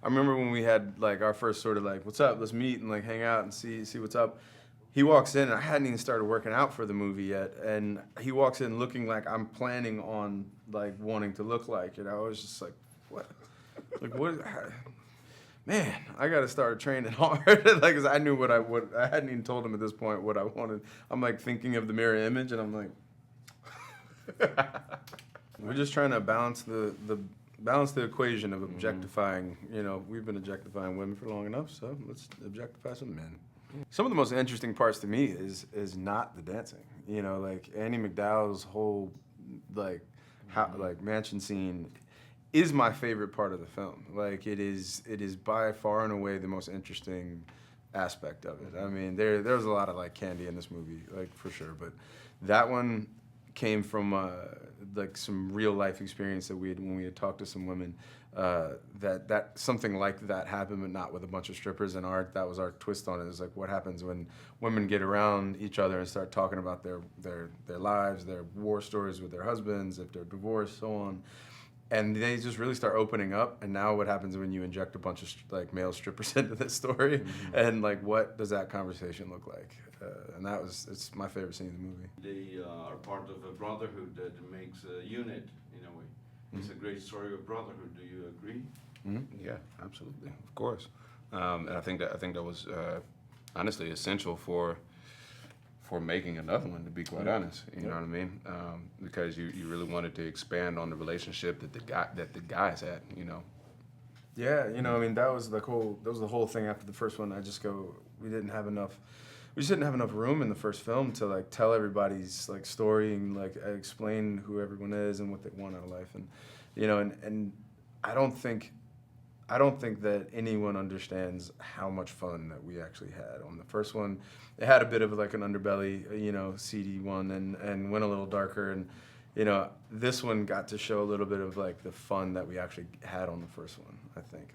I remember when we had like our first sort of like, what's up? Let's meet and like hang out and see what's up. He walks in, and I hadn't even started working out for the movie yet, and he walks in looking like I'm planning on like wanting to look like, and I was just like, what? Like what? Man, I got to start training hard. Like, 'cause I knew I hadn't even told him at this point what I wanted. I'm like thinking of the mirror image, and I'm like, we're just trying to balance the equation of objectifying. You know, we've been objectifying women for long enough, so let's objectify some men. Some of the most interesting parts to me is not the dancing. You know, like Annie McDowell's whole like mansion scene is my favorite part of the film. Like it is by far and away the most interesting aspect of it. I mean, there's a lot of like candy in this movie, like for sure, but that one came from like some real life experience that when we had talked to some women, that something like that happened, but not with a bunch of strippers. And that was our twist on it. It's like what happens when women get around each other and start talking about their lives, their war stories with their husbands, if they're divorced, so on. And they just really start opening up. And now what happens when you inject a bunch of like male strippers into this story? And like, what does that conversation look like? And it's my favorite scene in the movie. They are part of a brotherhood that makes a unit in a way. It's a great story of brotherhood. Do you agree? Yeah, absolutely, of course. And I think that was honestly essential for making another one, to be quite honest. You know what I mean? Because you really wanted to expand on the relationship that the guys had. You know. Yeah, you know, I mean, that was the whole thing after the first one. We just didn't have enough room in the first film to like tell everybody's like story and like explain who everyone is and what they want out of life, and you know, and I don't think that anyone understands how much fun that we actually had on the first one. It had a bit of like an underbelly, you know, seedy one, and went a little darker, and you know, this one got to show a little bit of like the fun that we actually had on the first one, I think.